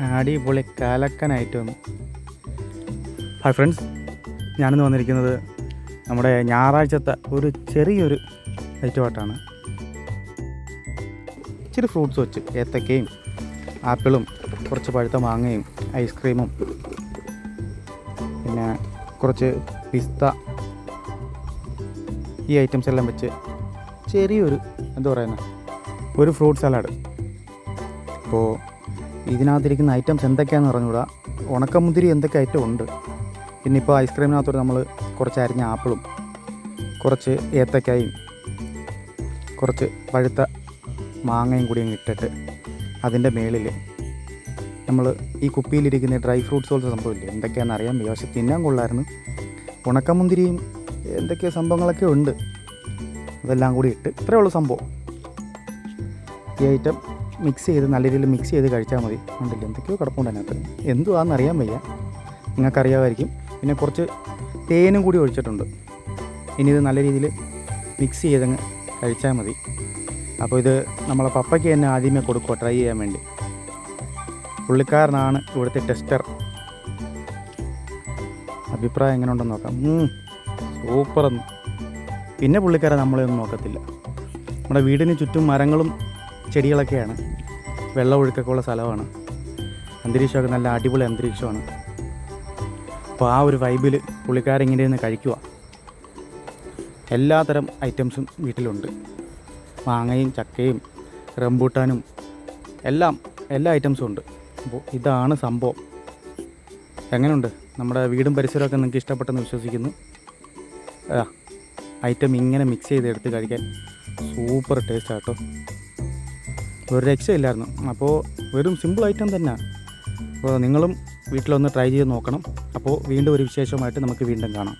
അടിപൊളി കലക്കനായിട്ട് വന്നു. Hi friends, ഞാനിന്ന് വന്നിരിക്കുന്നത് നമ്മുടെ ഞായറാഴ്ചത്തെ ഒരു ചെറിയൊരു ഐറ്റമായിട്ടാണ്. ഇച്ചിരി ഫ്രൂട്ട്സ് വെച്ച് ഏത്തക്കയും ആപ്പിളും കുറച്ച് പഴുത്ത മാങ്ങയും ഐസ്ക്രീമും പിന്നെ കുറച്ച് പിസ്ത, ഈ ഐറ്റംസ് എല്ലാം വെച്ച് ചെറിയൊരു എന്താ പറയുന്നത് ഒരു ഫ്രൂട്ട് സലാഡ്. അപ്പോൾ ഇതിനകത്തിരിക്കുന്ന ഐറ്റംസ് എന്തൊക്കെയാണെന്ന് പറഞ്ഞുകൂടാ. ഉണക്കമുന്തിരി എന്തൊക്കെ ഐറ്റം ഉണ്ട്, പിന്നെ ഇപ്പോൾ ഐസ്ക്രീമിനകത്തോട് നമ്മൾ കുറച്ച് അരിഞ്ഞ ആപ്പിളും കുറച്ച് ഏത്തക്കായും കുറച്ച് പഴുത്ത മാങ്ങയും കൂടി അങ്ങ് ഇട്ടിട്ട് അതിൻ്റെ മേളിൽ നമ്മൾ ഈ കുപ്പിയിലിരിക്കുന്ന ഡ്രൈ ഫ്രൂട്ട്സ് പോലത്തെ സംഭവമില്ലേ, എന്തൊക്കെയാണെന്ന് അറിയാൻ വയ്യ, പക്ഷെ തിന്നാൻ കൊള്ളായിരുന്നു. ഉണക്കമുന്തിരിയും എന്തൊക്കെയോ സംഭവങ്ങളൊക്കെ ഉണ്ട്, അതെല്ലാം കൂടി ഇട്ട് ഇത്രയേ ഉള്ളൂ സംഭവം. ഈ ഐറ്റം മിക്സ് ചെയ്ത് നല്ല രീതിയിൽ മിക്സ് ചെയ്ത് കഴിച്ചാൽ മതി. ഉണ്ടല്ലോ എന്തൊക്കെയോ കിടപ്പുണ്ട് അതിനകത്ത്, എന്തുവാണെന്ന് അറിയാൻ വയ്യ, നിങ്ങൾക്കറിയാമായിരിക്കും. പിന്നെ കുറച്ച് തേനും കൂടി ഒഴിച്ചിട്ടുണ്ട്. ഇനി ഇത് നല്ല രീതിയിൽ മിക്സ് ചെയ്തങ്ങ് കഴിച്ചാൽ മതി. അപ്പോൾ ഇത് നമ്മളെ പപ്പയ്ക്ക് തന്നെ ആദ്യമേ കൊടുക്കുക ട്രൈ ചെയ്യാൻ വേണ്ടി. പുള്ളിക്കാരനാണ് ഇവിടുത്തെ ടെസ്റ്റർ. അഭിപ്രായം എങ്ങനെ ഉണ്ടെന്ന് നോക്കാം. സൂപ്പറെന്ന്. പിന്നെ പുള്ളിക്കാരൻ നമ്മളെയൊന്നും നോക്കത്തില്ല. നമ്മുടെ വീടിന് ചുറ്റും മരങ്ങളും ചെടികളൊക്കെയാണ്, വെള്ളം ഒഴുക്കൊക്കെ ഉള്ള സ്ഥലമാണ്, അന്തരീക്ഷമൊക്കെ നല്ല അടിപൊളി അന്തരീക്ഷമാണ്. അപ്പോൾ ആ ഒരു വൈബിൽ പുള്ളിക്കാരൻ ഇങ്ങനെ നിന്ന് കഴിക്കുക. എല്ലാത്തരം ഐറ്റംസും വീട്ടിലുണ്ട്, മാങ്ങയും ചക്കയും റംബൂട്ടാനും എല്ലാ ഐറ്റംസും ഉണ്ട്. അപ്പോൾ ഇതാണ് സംഭവം. എങ്ങനെയുണ്ട് നമ്മുടെ വീടും പരിസരമൊക്കെ നിങ്ങൾക്ക് ഇഷ്ടപ്പെട്ടെന്ന് വിശ്വസിക്കുന്നു. ഐറ്റം ഇങ്ങനെ മിക്സ് ചെയ്തെടുത്ത് കഴിക്കാൻ സൂപ്പർ ടേസ്റ്റ് ആട്ടോ, ഒരു രക്ഷയില്ലായിരുന്നു. അപ്പോൾ വെറും സിമ്പിൾ ഐറ്റം തന്നെ. അപ്പോൾ നിങ്ങളും വീട്ടിലൊന്ന് ട്രൈ ചെയ്ത് നോക്കണം. അപ്പോൾ വീണ്ടും ഒരു വിശേഷമായിട്ട് നമുക്ക് വീണ്ടും കാണാം.